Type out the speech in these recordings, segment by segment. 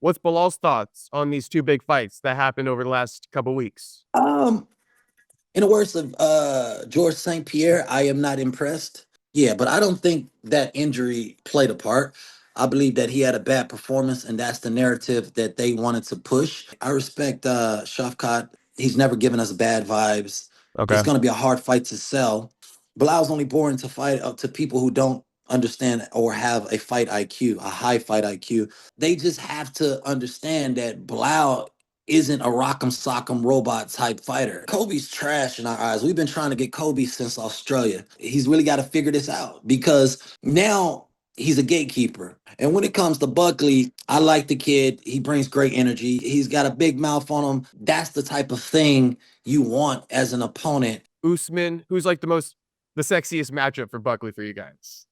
What's Bilal's thoughts on these two big fights that happened over the last couple weeks? Um, in the words of George St. Pierre, I am not impressed. Yeah, but I don't think that injury played a part. I believe that he had a bad performance, and that's the narrative that they wanted to push. I respect Shavkat. He's never given us bad vibes. It's Okay. going to be a hard fight to sell. Bilal's only boring to fight to people who don't understand or have a fight IQ, a high fight IQ. They just have to understand that Bilal isn't a rock'em sock'em robot type fighter. Kobe's trash in our eyes. We've been trying to get Kobe since Australia. He's really got to figure this out because now he's a gatekeeper. And when it comes to Buckley, I like the kid. He brings great energy. He's got a big mouth on him. That's the type of thing you want as an opponent. Usman, who's like the sexiest matchup for Buckley for you guys?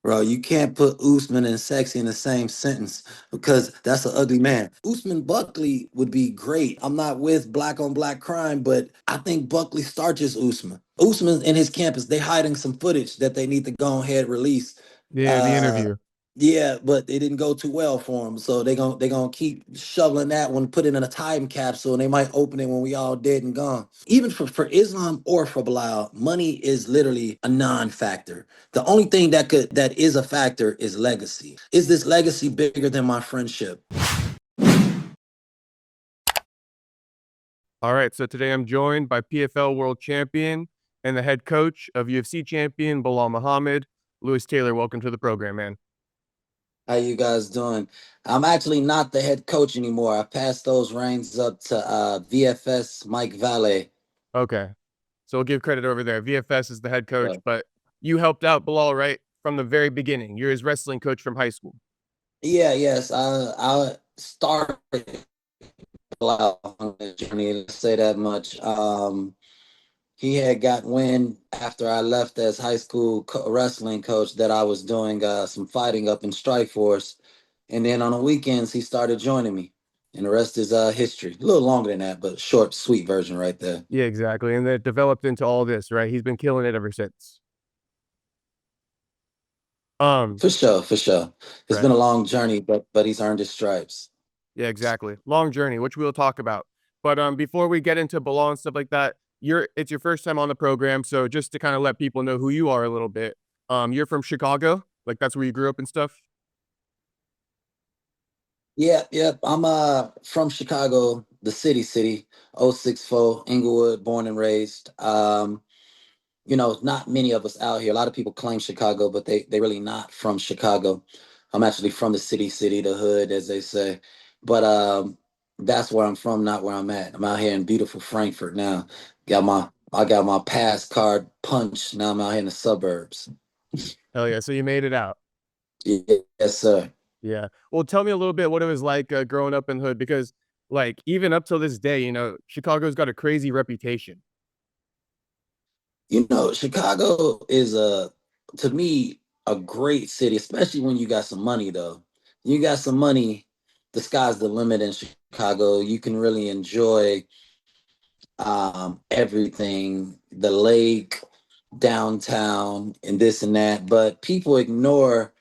Bro, you can't put Usman and sexy in the same sentence because that's an ugly man. Usman Buckley would be great. I'm not with black on black crime, but I think Buckley starches Usman. Usman and his campus, they hiding some footage that they need to go ahead release. Yeah, the Uh interview. yeah, but it didn't go too well for him. So they gonna keep shoveling that one, put it in a time capsule, and they might open it when we all dead and gone. Even for Islam or for Bilal, money is literally a non-factor. The only thing that is a factor is legacy. Is this legacy bigger than my friendship? All right, so today I'm joined by PFL world champion and the head coach of UFC champion Belal Muhammad. Lewis Taylor, welcome to the program, man. How you guys doing? I'm actually not the head coach anymore. I passed those reins up to VFS Mike Valle. Okay. So we'll give credit over there. VFS is the head coach, Right. but you helped out Belal, right? From the very beginning. You're his wrestling coach from high school. Yeah, yes. I started on the journey, to say that much. He had got wind after I left as high school wrestling coach that I was doing some fighting up in Strikeforce, and then on the weekends he started joining me, and the rest is history. A little longer than that, but short, sweet version right there. Yeah, exactly. And then it developed into all this, right? He's been killing it ever since. Um, For sure, for sure. It's right. been a long journey, but he's earned his stripes. Yeah, exactly. Long journey, which we'll talk about. But before we get into Belal and stuff like that, it's your first time on the program, so just to kind of let people know who you are a little bit. You're from Chicago, like that's where you grew up and stuff. Yeah, yep. I'm from Chicago, the city, 064, Inglewood, born and raised. Not many of us out here. A lot of people claim Chicago, but they really not from Chicago. I'm actually from the city, the hood, as they say. But that's where I'm from, not where I'm at. I'm out here in beautiful Frankfurt now. I got my pass card punch. Now I'm out here in the suburbs. Hell yeah! So you made it out. Yes, sir. Yeah. Well, tell me a little bit what it was like growing up in the hood, because like even up till this day, Chicago's got a crazy reputation. Chicago is to me a great city, especially when you got some money though. You got some money, the sky's the limit in Chicago. You can really enjoy everything, the lake, downtown, and this and that. But people ignore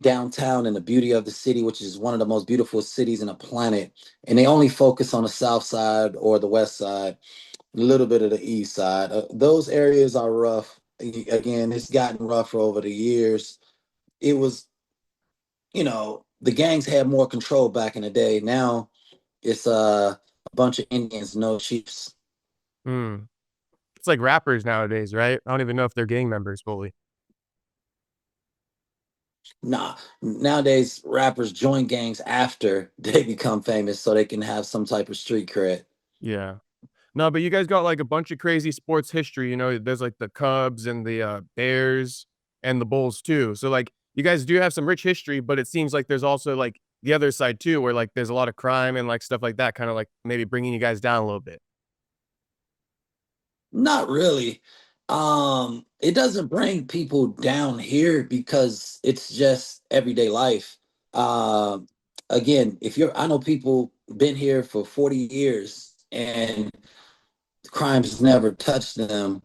downtown and the beauty of the city, which is one of the most beautiful cities in the planet. And they only focus on the south side or the west side, a little bit of the east side. Those areas are rough. Again, it's gotten rougher over the years. It was, the gangs had more control back in the day. Now it's a bunch of Indians, no chiefs. Hmm. It's like rappers nowadays, right? I don't even know if they're gang members fully. Nah, nowadays rappers join gangs after they become famous so they can have some type of street cred. Yeah. No, but you guys got like a bunch of crazy sports history. There's like the Cubs and the Bears and the Bulls too. So like you guys do have some rich history, but it seems like there's also like the other side too, where like there's a lot of crime and like stuff like that, kind of like maybe bringing you guys down a little bit. Not really. It doesn't bring people down here because it's just everyday life. Um, Again, I know people been here for 40 years and crimes never touched them.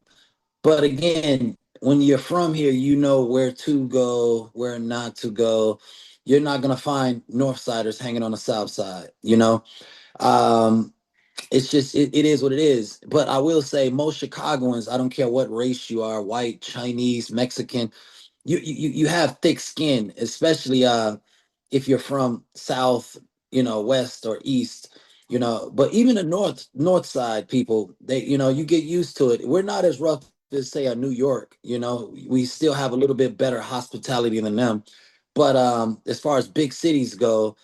But again, when you're from here, you know where to go, where not to go. you're not gonna find North Siders hanging on the South Side. You know, um, it's just it is what it is. But I will say, most Chicagoans, I don't care what race you are, white, Chinese, Mexican, you have thick skin, especially if you're from South, West or East, But even the North Side people, they, you get used to it. We're not as rough as say a New York. We still have a little bit better hospitality than them. But as far as big cities go,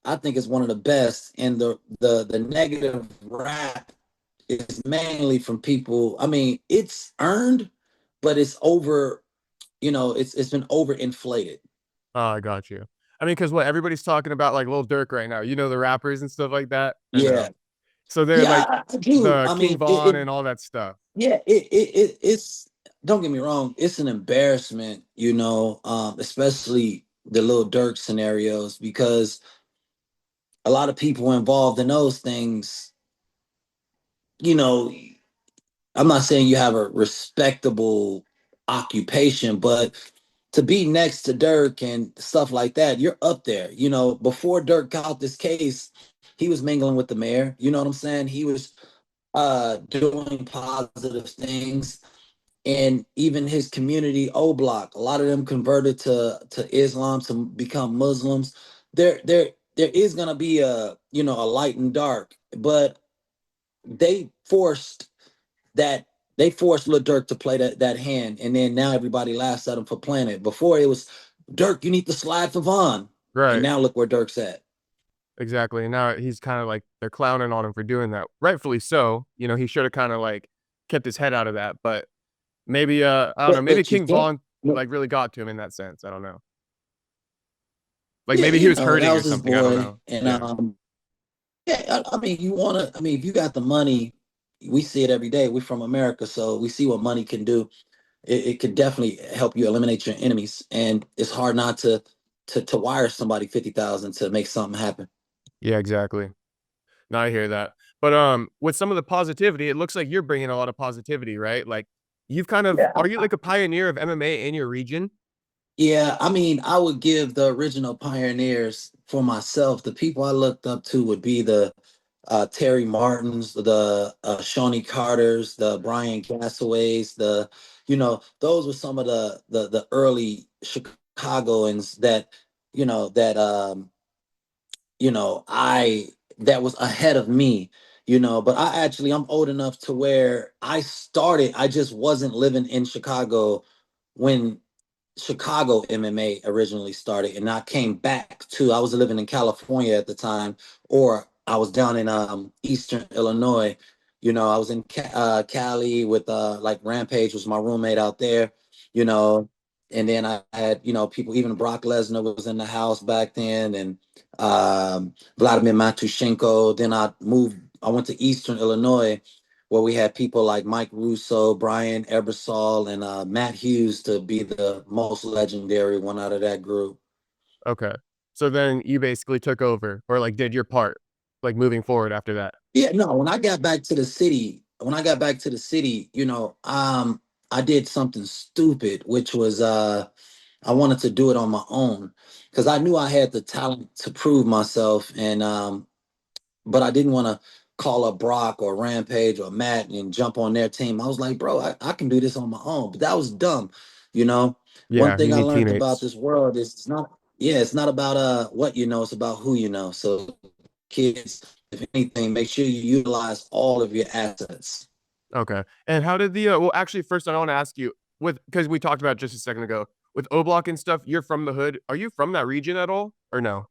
I think it's one of the best. And the negative rap is mainly from people. I mean, it's earned, but it's over. It's been overinflated. Oh, I got you. I mean, because what everybody's talking about, like Lil Durk right now, the rappers and stuff like that. I Yeah, know. So they're yeah, like I do. the I King mean, Von and all that stuff. yeah, it's. Don't get me wrong, it's an embarrassment, especially the Lil Durk scenarios because a lot of people involved in those things, you know, I'm not saying you have a respectable occupation, but to be next to Dirk and stuff like that, you're up there. Before Dirk got this case, he was mingling with the mayor. You know what I'm saying? He was doing positive things. And even his community, O Block, a lot of them converted to Islam to become Muslims. There is gonna be a light and dark, but they forced that they forced Lil Durk to play that hand, and then now everybody laughs at him for playing it. Before it was Dirk, you need to slide for Vaughn, and Right. now look where Dirk's at. Exactly. And now he's kind of like they're clowning on him for doing that. Rightfully so. He should have kind of like kept his head out of that. But maybe I don't know, maybe But you King can't. Von like really got to him in that sense. I don't know. Like Yeah, maybe he was that hurting or was his something. I don't boy, know. and Yeah. yeah, I mean, if you got the money, we see it every day. We're from America, so we see what money can do. It could definitely help you eliminate your enemies, and it's hard not to wire somebody 50,000 to make something happen. Yeah, exactly. No, I hear that. But with some of the positivity, it looks like you're bringing a lot of positivity, right? Like you've kind of Yeah, are you like a pioneer of MMA in your region? yeah. I mean, I would give the original pioneers for myself. The people I looked up to would be the Terry Martins, the Shawnee Carters, the Brian Gassaways, those were some of the early Chicagoans that, that I that was ahead of me, but I'm old enough to where I just wasn't living in Chicago when Chicago MMA originally started, and I came back to. I was living in California at the time, or I was down in Eastern Illinois. I was in Cali with like Rampage was my roommate out there. You know, and then I had people. Even Brock Lesnar was in the house back then, and Vladimir Matushenko. Then I moved. I went to Eastern Illinois where we had people like Mike Russo, Brian Ebersol, and Matt Hughes to be the most legendary one out of that group. Okay. So then you basically took over or like did your part, like moving forward after that. Yeah, no, when I got back to the city, I did something stupid, which was I wanted to do it on my own because I knew I had the talent to prove myself, and but I didn't want to call up Brock or Rampage or Matt and jump on their team. I was like, bro, I can do this on my own. But that was dumb. You know, one Yeah, thing you I need learned about teammates. this world is it's not about what you know, it's about who you know. So kids, if anything, make sure you utilize all of your assets. Okay. And how did the well actually first I want to ask you with because we talked about it just a second ago with O Block and stuff, you're from the hood. Are you from that region at all or no?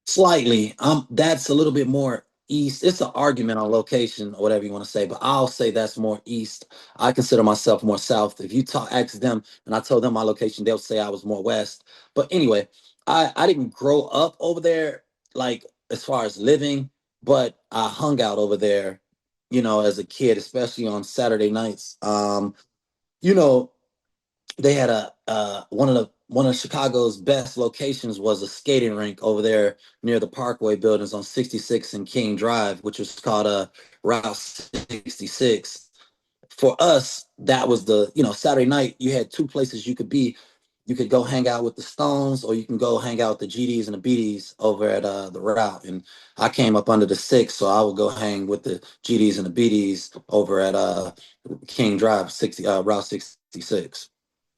Slightly. That's a little bit more east. It's an argument on location or whatever you want to say, but I'll say that's more east. I consider myself more south. If you ask them and I told them my location, they'll say I was more west. But anyway, I didn't grow up over there, like as far as living, but I hung out over there, as a kid, especially on Saturday nights. You know, they had a one of Chicago's best locations was a skating rink over there near the Parkway buildings on 66 and King Drive, which was called Route 66. For us, that was the Saturday night. You had two places you could be. you could go hang out with the Stones, or you can go hang out with the GDs and the BDs over at the Route. And I came up under the six, so I would go hang with the GDs and the BDs over at King Drive 60 Route 66.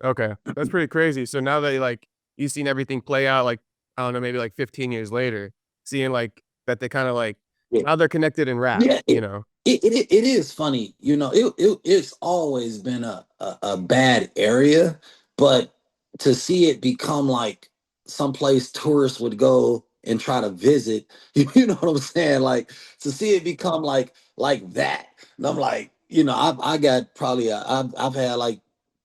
Okay, that's pretty crazy. So now that like you've seen everything play out, like I don't know, maybe like 15 years later, seeing like that they kind of like Yeah, now they're connected in rap, yeah, you know? it is funny. It's always been a bad area, but to see it become like someplace tourists would go and try to visit, you know what I'm saying? Like to see it become like that. And I'm like, I got probably I've had like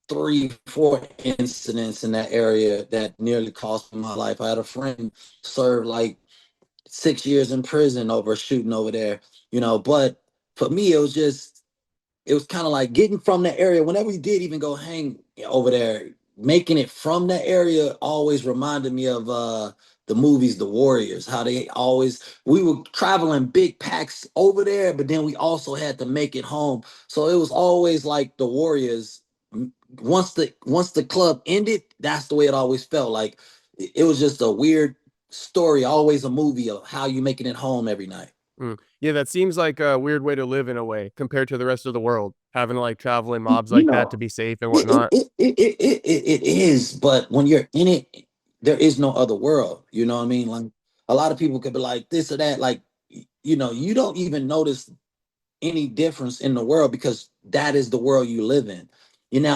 3, 4 incidents in that area that nearly cost me my life. I had a friend serve like 6 years in prison over shooting over there, but for me, it was kind of like getting from that area. Whenever we did even go hang over there, making it from that area always reminded me of the movies The Warriors, how they always we were traveling big packs over there, but then we also had to make it home. So it was always like the Warriors. Once the club ended, that's the way it always felt. Like it was just a weird story, always a movie of how you making it home every night. Mm. Yeah, that seems like a weird way to live in a way compared to the rest of the world, having to like travel in mobs You like that to know, be safe and it whatnot. it is, but when you're in it, there is no other world. You know what I mean? Like a lot of people could be like this or that. Like you don't even notice any difference in the world because that is the world you live in.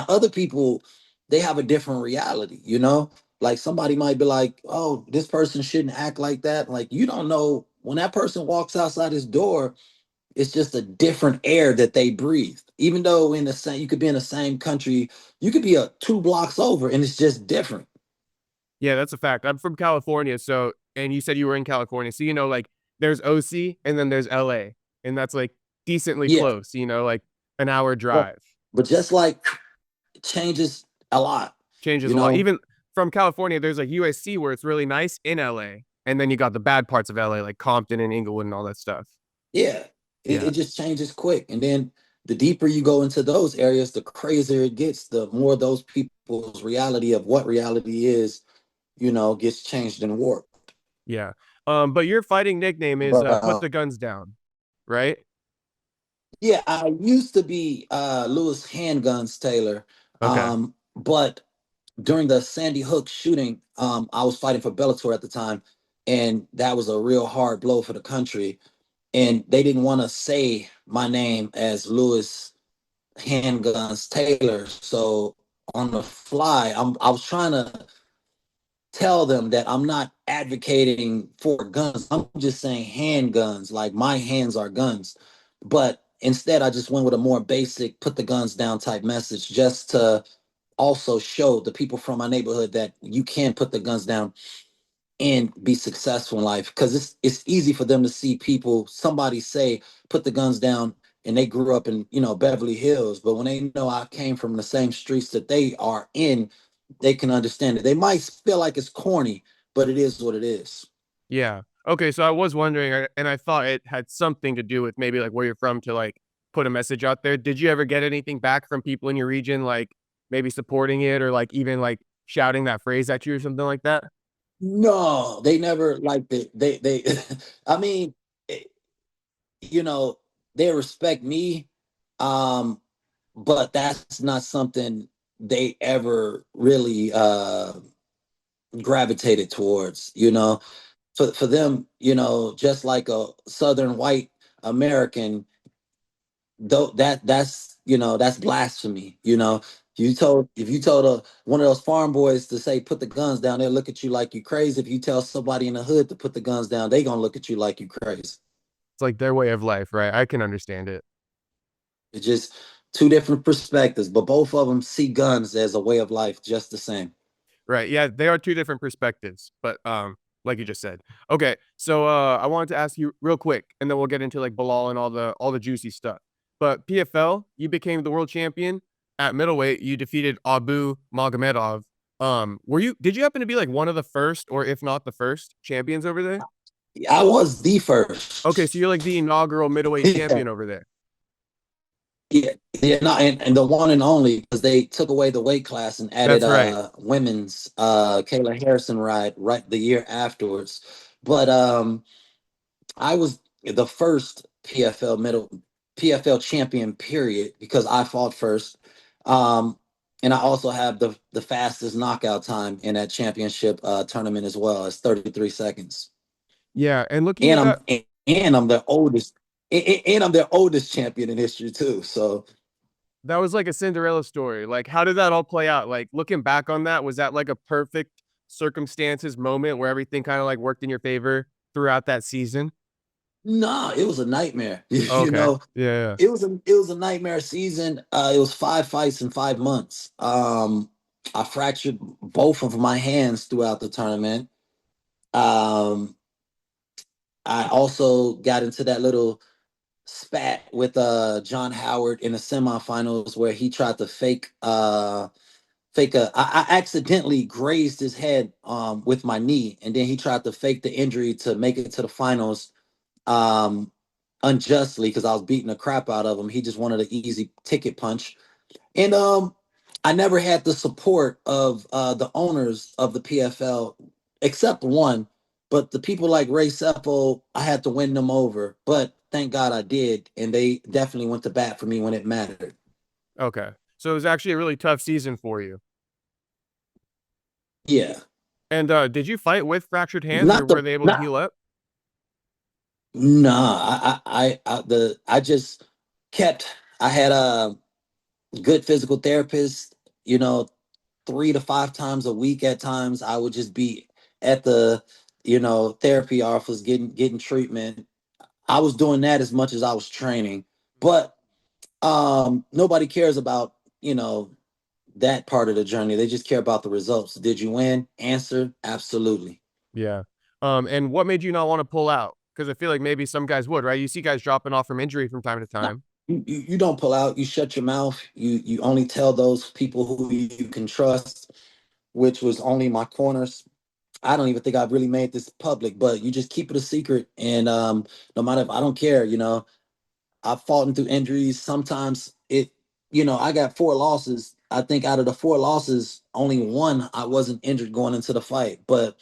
Other people, they have a different reality. Like somebody might be like, "Oh, this person shouldn't act like that." Like you don't know when that person walks outside his door, it's just a different air that they breathe. Even though in the same, you could be in the same country, you could be 2 blocks over, and it's just different. Yeah, that's a fact. I'm from California, so and you said you were in California, so like there's OC and then there's LA, and that's like decently Yeah, close, like an hour but drive. but just like it changes a lot, Changes you a lot. know. Even from California, there's like USC where it's really nice in LA, and then you got the bad parts of LA like Compton and Inglewood and all that stuff. Yeah, it Yeah. just changes quick, and then the deeper you go into those areas, the crazier it gets. The more those people's reality of what reality is, gets changed and warped. Yeah. But your fighting nickname is But Put the Guns Down, right? yeah, I used to be Lewis Handguns Taylor, Okay. but during the Sandy Hook shooting, I was fighting for Bellator at the time, and that was a real hard blow for the country. And they didn't want to say my name as Lewis Handguns Taylor, so on the fly, I was trying to tell them that I'm not advocating for guns. I'm just saying handguns, like my hands are guns. But instead, I just went with a more basic put the guns down type message just to also show the people from my neighborhood that you can put the guns down and be successful in life, because it's easy for them to see people somebody say put the guns down and they grew up in Beverly Hills, but when they know I came from the same streets that they are in, they can understand it. They might feel like it's corny, but it is what it is. Yeah. Okay, so I was wondering, and I thought it had something to do with maybe like where you're from to like put a message out there. Did you ever get anything back from people in your region, like maybe supporting it or like even like shouting that phrase at you or something like that? No, they never liked it. They I mean, eh, you know, they respect me, um, but that's not something they ever really gravitated towards. For them, just like a Southern white American, though that's blasphemy. If you told one of those farm boys to say put the guns down, they'll look at you like you crazy. If you tell somebody in the hood to put the guns down, they gonna look at you like you crazy. It's like their way of life, right? I can understand it. It's just two different perspectives, but both of them see guns as a way of life just the same. Right. Yeah, they are two different perspectives, but like you just said. Okay. So I wanted to ask you real quick and then we'll get into like Bilal and all the juicy stuff. But PFL, you became the world champion at middleweight. You defeated Abu Magomedov. Did you happen to be like one of the first or if not the first champions over there? I was the Okay, so first. you're like the inaugural middleweight Yeah, champion over there. Yeah, yeah, no, and the one and only, because they took away the weight class and added That's right. women's Kayla Harrison right the year afterwards. But I was the first PFL champion period because I fought first. And I also have the fastest knockout time in that championship tournament as well. It's 33 seconds. Yeah, and looking And at I'm that, and I'm the oldest and I'm their oldest champion in history too. So that was like a Cinderella story. Like, how did that all play out? Like, looking back on that, was that like a perfect circumstances moment where everything kind of like worked in your favor throughout that season? nah, it was a nightmare. You Okay. know, Yeah. it was a nightmare season. It was 5 fights in 5 months. I fractured both of my hands throughout the tournament. Um, I also got into that little spat with John Howard in the semifinals where he tried to fake a I accidentally grazed his head with my knee, and then he tried to fake the injury to make it to the finals um unjustly because I was beating the crap out of him. He just wanted an easy ticket punch. And I never had the support of the owners of the PFL except one, but the people like Ray Seppo, I had to win them over. But thank God I did, and they definitely went to bat for me when it mattered. Okay. So it was actually a really tough season for you. Yeah, And did you fight with fractured hands or not the were they able to not heal up? nah. I just kept. I had a good physical therapist. You know, 3 to 5 times a week at times. I would just be at the therapy office getting treatment. I was doing that as much as I was training. But nobody cares about, that part of the journey. They just care about the results. Did you win? Answer, absolutely. Yeah. And what made you not want to pull out? Because I feel like maybe some guys would, right? You see guys dropping off from injury from time to No, time. you don't pull out. You shut your mouth. You only tell those people who you can trust, which was only my corners. I don't even think I've really made this public, but you just keep it a secret. And no matter if I don't care, I've fought through injuries. Sometimes I got 4 losses. I think out of the 4 losses, only one I wasn't injured going into the fight. But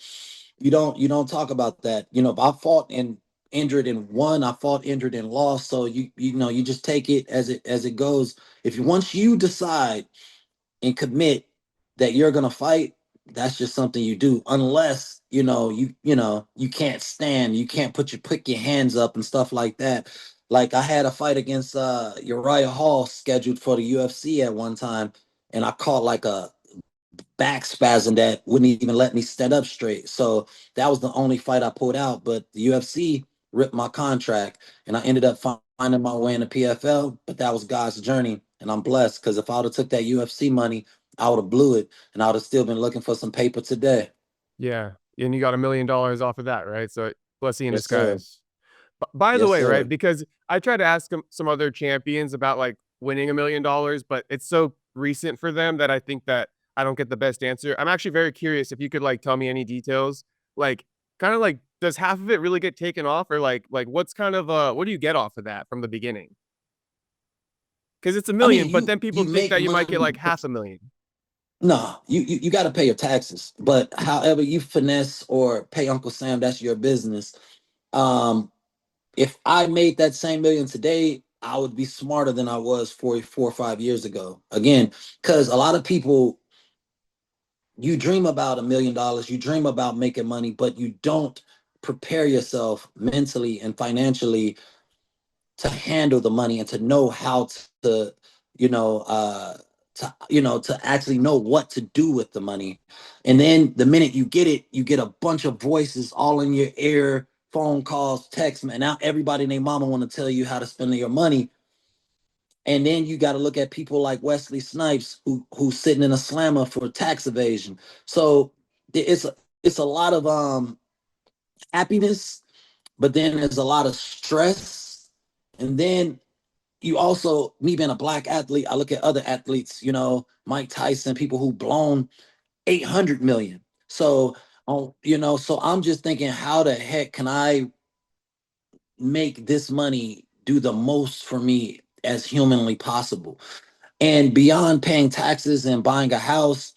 you don't talk about that. If I fought and injured and won, I fought injured and lost. So you just take it as it goes. If you once you decide and commit that you're gonna fight, that's just something you do. Unless you can't stand, you can't put your hands up and stuff like that. Like I had a fight against Uriah Hall scheduled for the UFC at one time, and I caught like a back spasm that wouldn't even let me stand up straight. So that was the only fight I pulled out. But the UFC ripped my contract, and I ended up finding my way in the PFL. But that was God's journey, and I'm blessed because if I would have took that UFC money, I would have blew it, and I would have still been looking for some paper today. Yeah. And you got $1 million off of that, right? So blessing in Yes, sir. disguise. By the Yes, way, sir. right? Because I tried to ask some other champions about like winning $1 million, but it's so recent for them that I think that I don't get the best answer. I'm actually very curious if you could like tell me any details. Like, kind of like, does half of it really get taken off, or like what's kind of what do you get off of that from the beginning? Because it's a I mean, million, but you then people you think make that you might get money. like half a million. No, you got to pay your taxes. But however you finesse or pay Uncle Sam, that's your business. Um, if I made that same million today, I would be smarter than I was 4 or 5 years ago. Again, because a lot of people, you dream about $1 million, you dream about making money, but you don't prepare yourself mentally and financially to handle the money and to know how to, you know, uh, to actually know what to do with the money. And then the minute you get it, you get a bunch of voices all in your ear, phone calls, text, man. Now everybody and their mama want to tell you how to spend your money. And then you got to look at people like Wesley Snipes, who's sitting in a slammer for tax evasion. So it's a lot of happiness, but then there's a lot of stress. And then you also, me being a black athlete, I look at other athletes, Mike Tyson, people who blown 800 million. So, so I'm just thinking, how the heck can I make this money do the most for me as humanly possible. And beyond paying taxes and buying a house,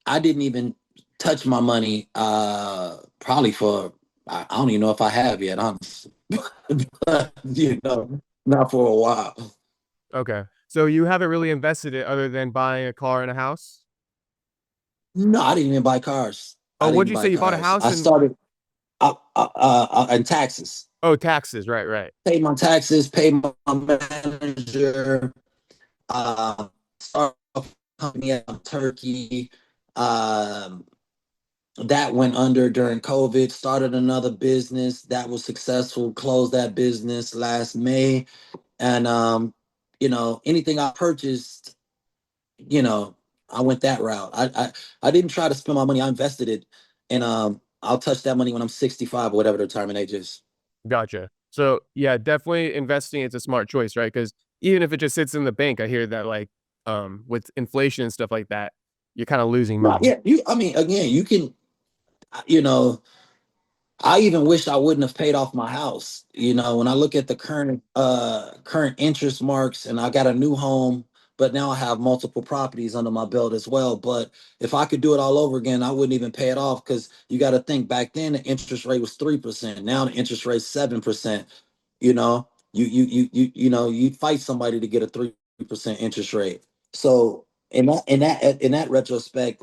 I didn't even touch my money probably for I don't even know if I have yet, honestly. But, not for a while. Okay. So you haven't really invested it other than buying a car and a house? No, I didn't even buy cars. Oh, I what'd didn't you say? buy You bought a cars. house I and started in taxes. oh, taxes. Right, right. Paid my taxes, paid my manager, started a company out of Turkey. Um, that went under during COVID, started another business that was successful, closed that business last May. And anything I purchased, you know, I went that route. I didn't try to spend my money, I invested it. And I'll touch that money when I'm 65 or whatever the retirement age is. Gotcha. So yeah, definitely investing is a smart choice, right? Because even if it just sits in the bank, I hear that like with inflation and stuff like that, you're kind of losing No, money. yeah, I mean, again, you can, you know, I even wish I wouldn't have paid off my house. When I look at the current interest marks, and I got a new home, but now I have multiple properties under my belt as well. But if I could do it all over again, I wouldn't even pay it off, because you got to think, back then the interest rate was 3%. Now the interest rate 7%. You fight somebody to get a 3% interest rate. So in that retrospect,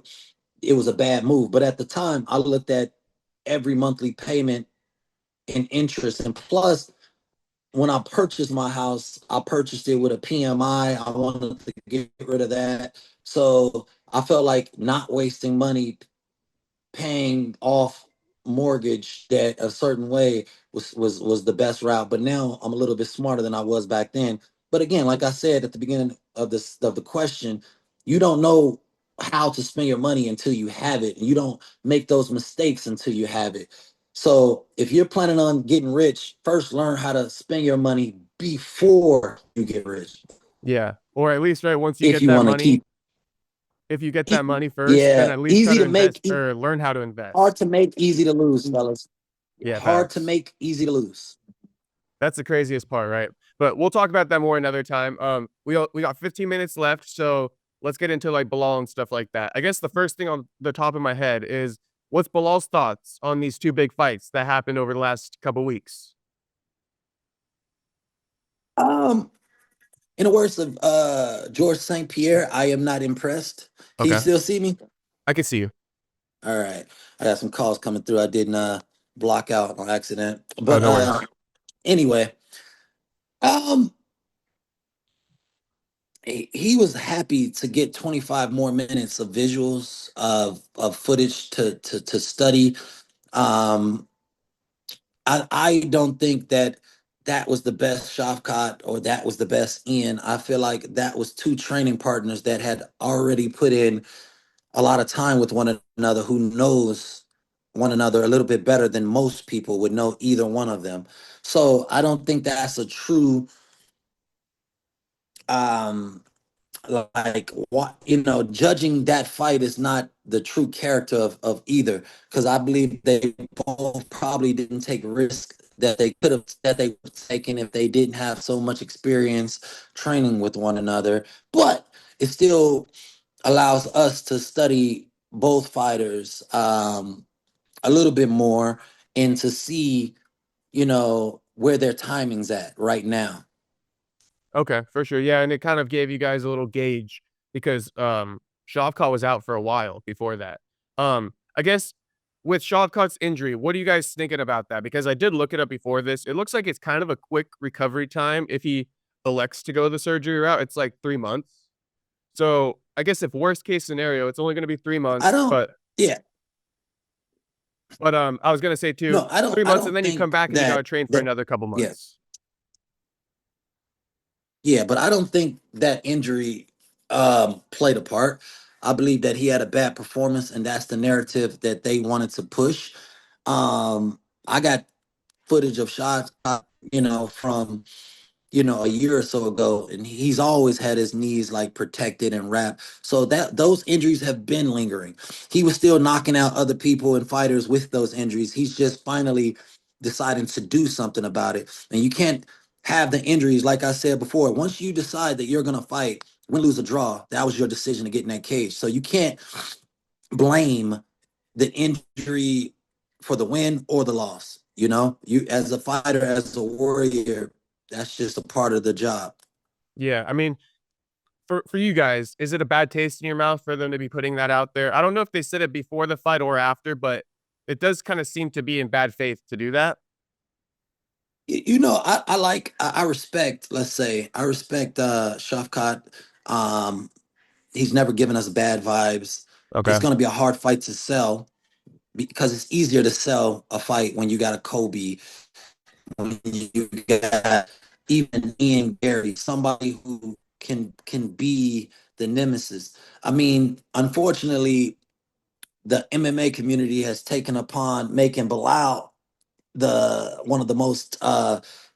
it was a bad move. But at the time, I looked at every monthly payment and interest. And plus, when I purchased my house, I purchased it with a PMI. I wanted to get rid of that. So I felt like not wasting money paying off mortgage debt a certain way was the best route. But now I'm a little bit smarter than I was back then. But again, like I said at the beginning of the question, you don't know how to spend your money until you have it, and you don't make those mistakes until you have it. So if you're planning on getting rich, first learn how to spend your money before you get rich. Yeah. Or at least right once you If get you that want to money, keep, if you get that money first, then yeah, at least try easy to to make, invest or learn how to invest. hard to make, easy to lose, fellas. Yeah, Hard to facts. make, easy to lose. That's the craziest part, right? But we'll talk about that more another time. We got 15 minutes left, so let's get into like Bilal and stuff like that. I guess the first thing on the top of my head is what's Bilal's thoughts on these two big fights that happened over the last couple weeks? Um, in the words of George St. Pierre, I am not impressed. Can you Okay, still see me? I can see you. All right. I got some calls coming through. I didn't block out on accident. Oh, But no worries. anyway, um, he was happy to get 25 more minutes of visuals of footage to study. Um, I don't think that was the best Shavkat or that was the best Ian. I feel like that was two training partners that had already put in a lot of time with one another, who knows one another a little bit better than most people would know either one of them. So I don't think that's a true um like, what, judging that fight is not the true character of either, because I believe they both probably didn't take risk that they would have taken if they didn't have so much experience training with one another. But it still allows us to study both fighters a little bit more, and to see where their timing's at right now. Okay, for sure. Yeah, and it kind of gave you guys a little gauge because Shavkat was out for a while before that. I guess with Shavkat's injury, what are you guys thinking about that? Because I did look it up before this. It looks like it's kind of a quick recovery time if he elects to go the surgery route. It's like 3 months. So I guess if worst case scenario, it's only going to be three I months. don't. Yeah. But I was going to say too, No, I don't. three I months, and don't then you come think back and you got to that train for that. another couple Yeah. months. Yeah, but I don't think that injury played a part. I believe that he had a bad performance, and that's the narrative that they wanted to push. I got footage of shots, from a year or so ago, and he's always had his knees like protected and wrapped. So that those injuries have been lingering. He was still knocking out other people and fighters with those injuries. He's just finally deciding to do something about it. And you can't have the injuries. Like I said before, once you decide that you're gonna fight, win, lose, or draw, that was your decision to get in that cage. So you can't blame the injury for the win or the loss. You know, you as a fighter, as a warrior, that's just a part of the job. Yeah, I mean, for you guys, is it a bad taste in your mouth for them to be putting that out there? I don't know if they said it before the fight or after, but it does kind of seem to be in bad faith to do that. You know, I like I respect, let's say, I respect Shavkat. Um, he's never given us bad vibes. It's Okay. gonna be a hard fight to sell because it's easier to sell a fight when you got a Kobe, when you got even Ian Garry, somebody who can be the nemesis. I mean, unfortunately, the MMA community has taken upon making Belal the one of the most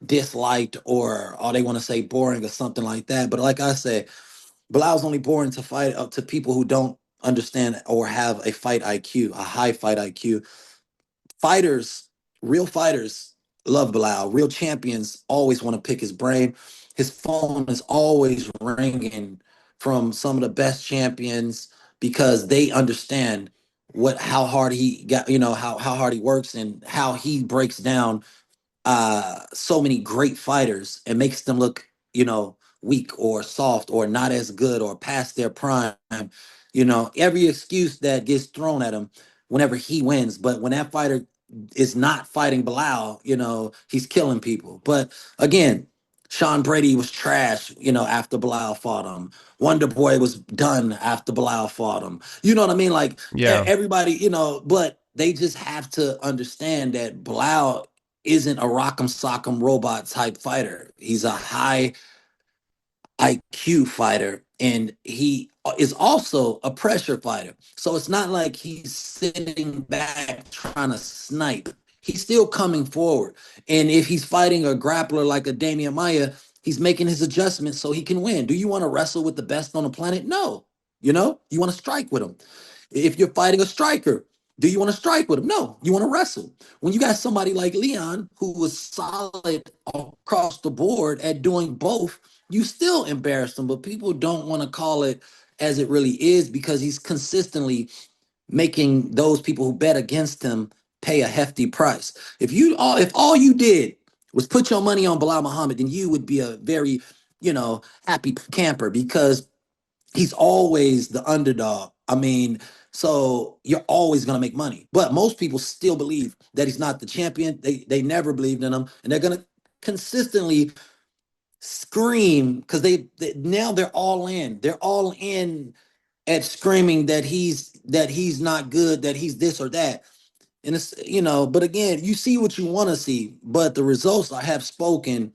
disliked, or they want to say boring or something like that. But like I said, Bilal's only boring to fight up to people who don't understand or have a fight IQ, a high fight IQ. Fighters, real fighters love Bilal. Real champions always want to pick his brain. His phone is always ringing from some of the best champions because they understand what how hard he got, how hard he works and how he breaks down so many great fighters and makes them look, weak or soft or not as good or past their prime. Every excuse that gets thrown at him whenever he wins. But when that fighter is not fighting Bilal, he's killing people. But again, Sean Brady was trash, after Bilal fought him. Wonder Boy was done after Bilal fought him. You know what I mean? Like Yeah. everybody, but they just have to understand that Bilal isn't a rock'em sock'em robot type fighter. He's a high IQ fighter, and he is also a pressure fighter. So it's not like he's sitting back trying to snipe. He's still coming forward. And if he's fighting a grappler like a Damian Maya, he's making his adjustments so he can win. Do you want to wrestle with the best on the planet? No. You want to strike with him. If you're fighting a striker, do you want to strike with him? No, you want to wrestle. When you got somebody like Leon, who was solid across the board at doing both, you still embarrass him. But people don't want to call it as it really is because he's consistently making those people who bet against him pay a hefty price. If all you did was put your money on Belal Muhammad, then you would be a very, happy camper because he's always the underdog. I mean, so you're always going to make money. But most people still believe that he's not the champion. They never believed in him, and they're going to consistently scream because now they're all in. They're all in at screaming that he's not good, that he's this or that. And it's but again, you see what you want to see, but the results I have spoken.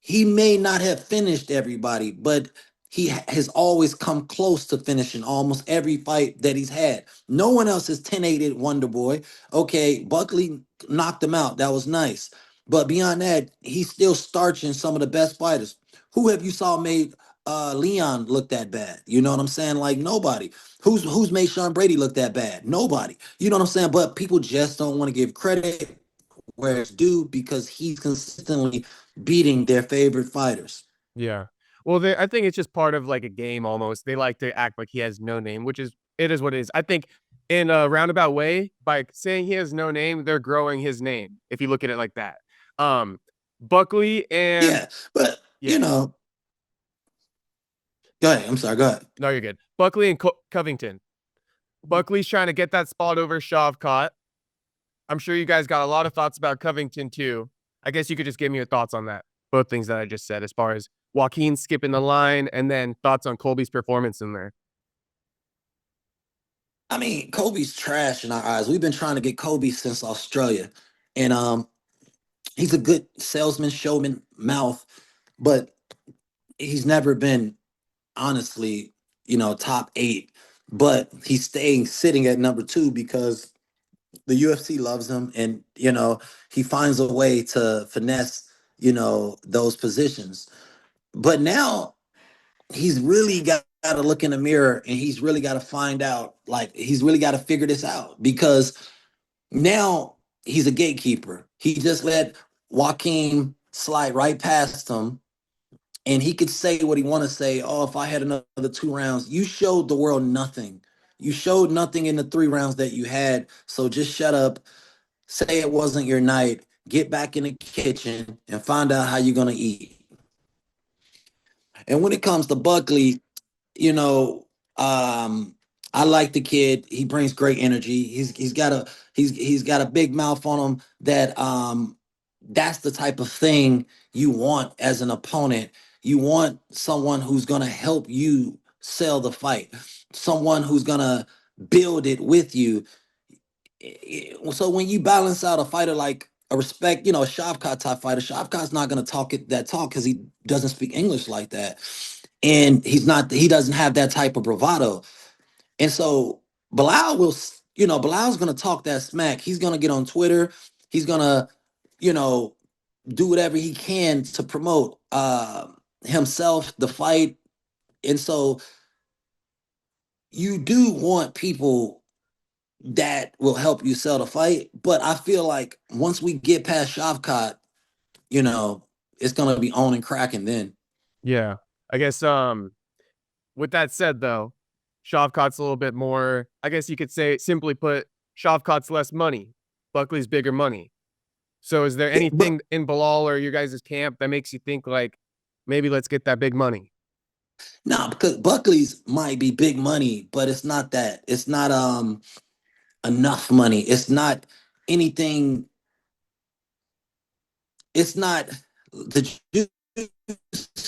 He may not have finished everybody, but he has always come close to finishing almost every fight that he's had. No one else has 10-8 Wonder Boy. Okay, Buckley knocked him out. That was nice. But beyond that, he's still starching some of the best fighters. Who have you saw made Leon look that bad? You know what I'm saying? Like nobody. Who's made Sean Brady look that bad? Nobody. You know what I'm saying? But people just don't want to give credit where it's due because he's consistently beating their favorite fighters. Yeah. Well, I think it's just part of like a game almost. They like to act like he has no name, which is it is what it is. I think in a roundabout way, by saying he has no name, they're growing his name. If you look at it like that. Um, Buckley and Yeah, but yeah, go ahead. I'm sorry. Go ahead. no, you're good. Buckley and Covington. Buckley's trying to get that spot over Shavkat. I'm sure you guys got a lot of thoughts about Covington too. I guess you could just give me your thoughts on that. Both things that I just said, as far as Joaquin skipping the line, and then thoughts on Colby's performance in there. I mean, Kobe's trash in our eyes. We've been trying to get Kobe since Australia, and he's a good salesman, showman, mouth, but he's never been honestly, top 8. But he's staying sitting at number 2 because the UFC loves him, and he finds a way to finesse, those positions. But now he's really got to look in the mirror and he's really got to find out, like, he's really got to figure this out because now he's a gatekeeper. He just let Joaquin slide right past him, and he could say what he want to say. Oh, if I had another 2 rounds, you showed the world nothing. You showed nothing in the 3 rounds that you had. So just shut up, say it wasn't your night, get back in the kitchen, and find out how you're gonna eat. And when it comes to Buckley, you know, I like the kid. He brings great energy. He's got a big mouth on him that that's the type of thing you want as an opponent. You want someone who's gonna help you sell the fight, someone who's gonna build it with you. So when you balance out a fighter like a respect, a Shavkat type fighter, Shavkat's not gonna talk it that talk because he doesn't speak English like that, and he doesn't have that type of bravado. And so Bilal Bilal's gonna talk that smack. He's gonna get on Twitter. He's gonna, you know, do whatever he can to promote himself, the fight. And so you do want people that will help you sell the fight. But I feel like once we get past Shavkat, you know, it's gonna be on and cracking then. Yeah. I guess with that said though, Shavkat's a little bit more, I guess you could say simply put, Shavkat's less money. Buckley's bigger money. So is there Yeah, but anything in Belal or your guys' camp that makes you think like maybe let's get that big money? no, because Buckley's might be big money, but it's not that. It's not enough money. It's not anything. It's not the juice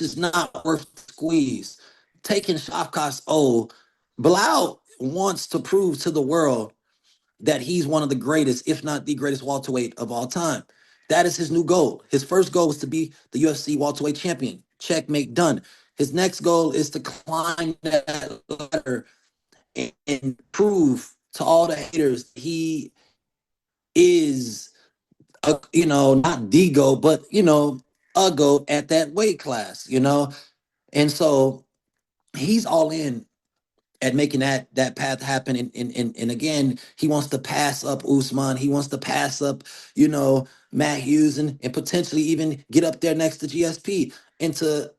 is not worth the squeeze. Taking Shavkat's Bilal wants to prove to the world that he's one of the greatest, if not the greatest welterweight of all time. That is his new goal. His first goal is to be the UFC welterweight champion. Checkmate, done. His next goal is to climb that ladder and prove to all the haters he is, not the GOAT, but, a GOAT at that weight class. And so he's all in at making that path happen. And again, he wants to pass up Usman. He wants to pass up, Matt Hughes and potentially even get up there next to GSP. And to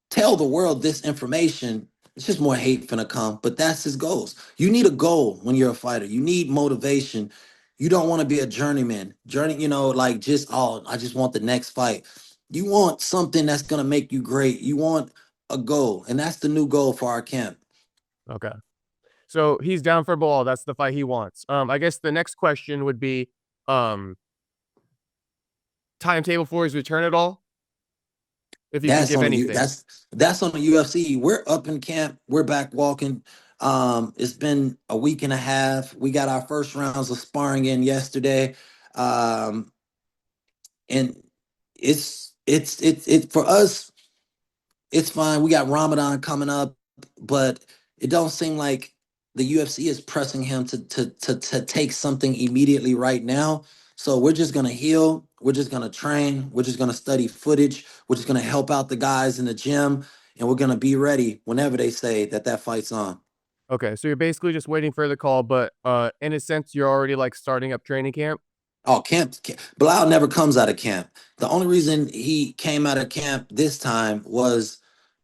tell the world this information, it's just more hate finna come. But that's his goals. You need a goal when you're a fighter. You need motivation. You don't want to be a journeyman. Like just, I just want the next fight. You want something that's gonna make you great. You want a goal. And that's the new goal for our camp. Okay. So he's down for Belal. That's the fight he wants. I guess the next question would be um timetable for his return at all, if you can That's give on you. anything. That's on the UFC. We're up in camp. We're back walking. It's been a week and a half. We got our first rounds of sparring in yesterday. Um, and it's for us, it's fine. We got Ramadan coming up, but it don't seem like the UFC is pressing him to take something immediately right now. So we're just gonna heal. We're just gonna train. We're just gonna study footage. We're just gonna help out the guys in the gym, and we're gonna be ready whenever they say that fight's on. Okay, so you're basically just waiting for the call, but in a sense, you're already like starting up training camp. Oh, camp. Bilal never comes out of camp. The only reason he came out of camp this time was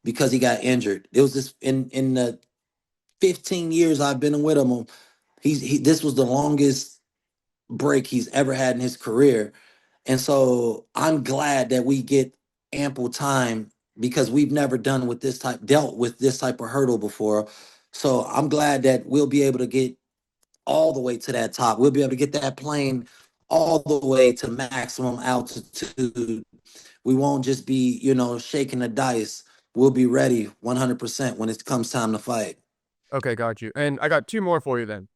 because he got injured. It was this in the 15 years I've been with him. This was the longest break he's ever had in his career. And so I'm glad that we get ample time because we've never dealt with this type of hurdle before. So I'm glad that we'll be able to get all the way to that top. We'll be able to get that plane all the way to maximum altitude. We won't just be, shaking the dice. We'll be ready 100% when it comes time to fight. Okay, got you. And I got two more for you then.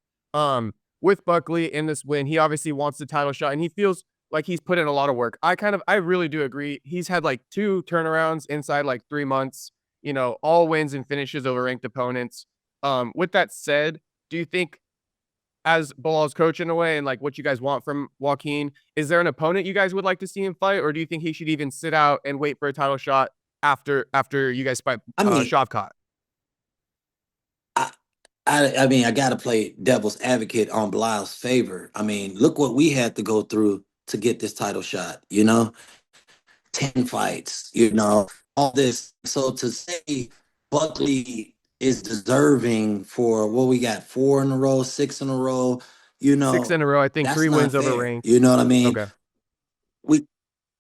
With Buckley in this win, he obviously wants the title shot and he feels like he's put in a lot of work. I really do agree. He's had like two turnarounds inside like 3 months, all wins and finishes over ranked opponents. With that said, do you think as Bilal's coach in a way and like what you guys want from Joaquin, is there an opponent you guys would like to see him fight? Or do you think he should even sit out and wait for a title shot after you guys fight I mean, Shavkat? I, I got to play devil's advocate on Bilal's favor. I mean, look what we had to go through to get this title shot. 10 fights, all this. So to say Buckley is deserving for what we got, 4 in a row, 6 in a row, Six in a row. I think that's three not wins over fair. ranked. You know what I mean? Okay. We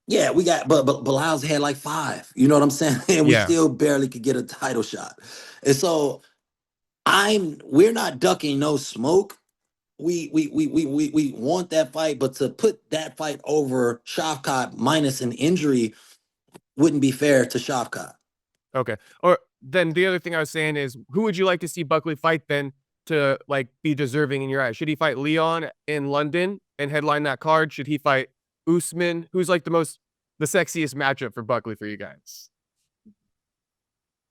Yeah, we got, but Bilal's had like five. You know what I'm saying? And we Yeah. still barely could get a title shot. And so we're not ducking no smoke. We want that fight, but to put that fight over Shavkat minus an injury wouldn't be fair to Shavkat. Okay. Or then the other thing I was saying is, who would you like to see Buckley fight then to like be deserving in your eyes? Should he fight Leon in London and headline that card? Should he fight Usman? Who's like the sexiest matchup for Buckley for you guys?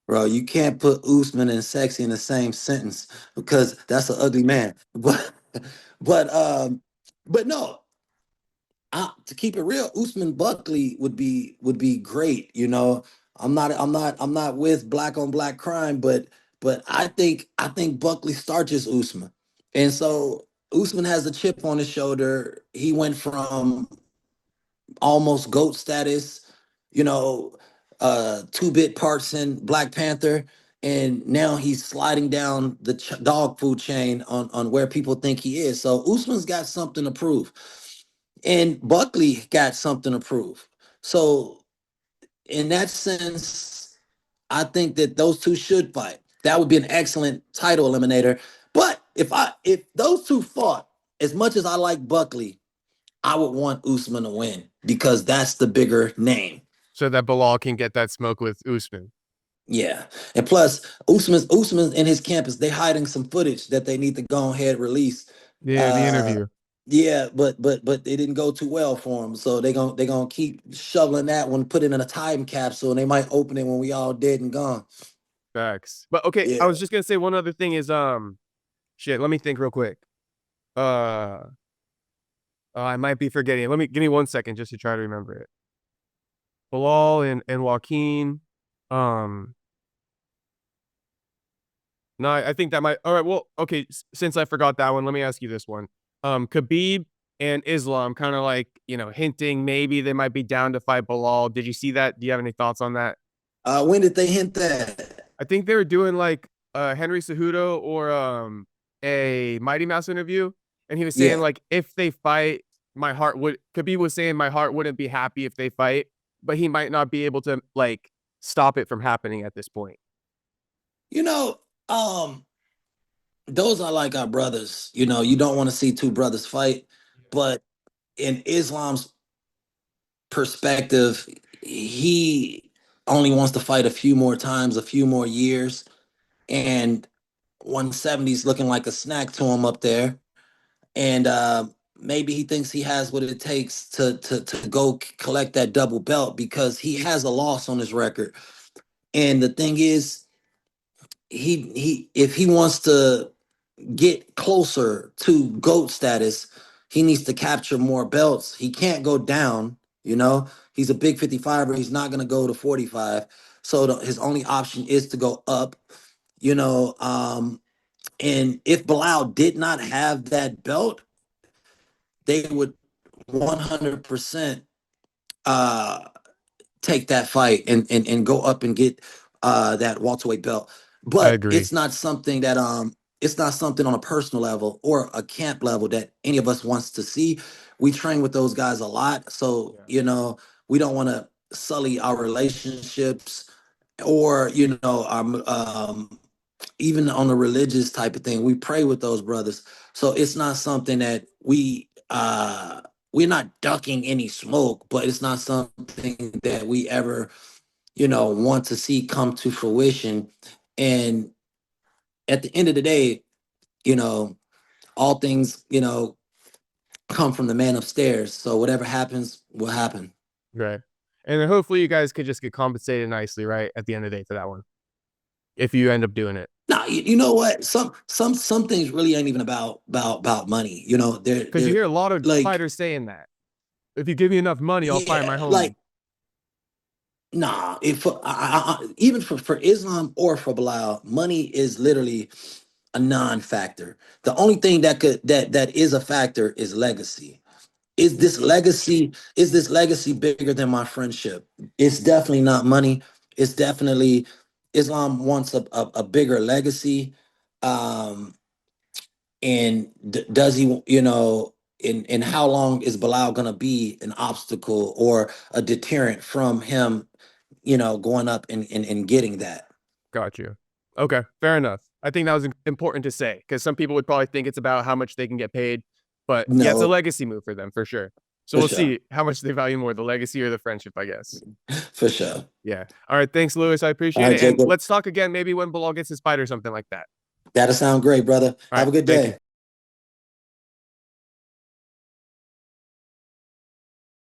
Bro, you can't put Usman and sexy in the same sentence because that's an ugly man. But but no, to keep it real, Usman Buckley would be great. I'm not with black on black crime, but I think Buckley starches Usman, and so Usman has a chip on his shoulder. He went from almost GOAT status, you know, 2-bit parts in Black Panther, and now he's sliding down the dog food chain on where people think he is. So Usman's got something to prove, and Buckley got something to prove. So in that sense, I think that those two should fight. That would be an excellent title eliminator. But if those two fought, as much as I like Buckley, I would want Usman to win because that's the bigger name. So that Belal can get that smoke with Usman. Yeah. And plus, Usman in his campus, they hiding some footage that they need to go ahead release. Yeah, the Uh interview. yeah, but it didn't go too well for him. So they gonna keep shoveling that one, put it in a time capsule, and they might open it when we all dead and gone. Facts. But okay, I Yeah. was just gonna say one other thing is shit, let me think real quick. Uh I might be forgetting. Let me give me 1 second just to try to remember it. Bilal and Joaquin. Um, no, I think that might. All right. Well, okay. Since I forgot that one, let me ask you this one. Khabib and Islam, kind of like hinting maybe they might be down to fight Bilal. Did you see that? Do you have any thoughts on that? When did they hint that? I think they were doing like Henry Cejudo or a Mighty Mouse interview, and he was saying Yeah. like if they fight, my heart would. Khabib was saying my heart wouldn't be happy if they fight, but he might not be able to like stop it from happening at this point. You know, um, those are like our brothers. You don't want to see two brothers fight, but in Islam's perspective, he only wants to fight a few more times, a few more years, and 170 is looking like a snack to him up there. And maybe he thinks he has what it takes to go collect that double belt because he has a loss on his record. And the thing is, he if he wants to get closer to GOAT status, he needs to capture more belts. He can't go down, He's a big 55er. He's not going to go to 45. So his only option is to go up, you know. And if Bilal did not have that belt, they would 100% uh, take that fight and go up and get that welterweight belt. I But agree. it's not something on a personal level or a camp level that any of us wants to see. We train with those guys a lot, so Yeah. we don't want to sully our relationships or even on a religious type of thing. We pray with those brothers, so it's not something that we're not ducking any smoke, but it's not something that we ever want to see come to fruition. And at the end of the day, you know, all things, come from the man upstairs. So whatever happens will happen. Right. And then hopefully you guys could just get compensated nicely, right? At the end of the day for that one. If you end up doing it. Now, you know what? Some things really ain't even about money. Because you They're hear a lot of like, fighters saying that. If you give me enough money, I'll fight my yeah, homie. like, nah. If even for Islam or for Bilal, money is literally a non-factor. The only thing that is a factor is legacy. is this legacy bigger than my friendship? It's definitely not money. It's definitely Islam wants a bigger legacy. Um, and does he, you know, in how long is Belal going to be an obstacle or a deterrent from him, you know, going up and getting that? Got you. Okay, fair enough. I think that was important to say because some people would probably think it's about how much they can get paid, but yeah, it's a No, legacy move for them for sure. So for we'll sure. see how much they value more, the legacy or the friendship, I guess. For sure. Yeah. All right. Thanks, Lewis. I All appreciate right, it. And Jacob. let's talk again maybe when Bilal gets his fight or something like that. That'll sound great, brother. All Have right. a good Thank you. day.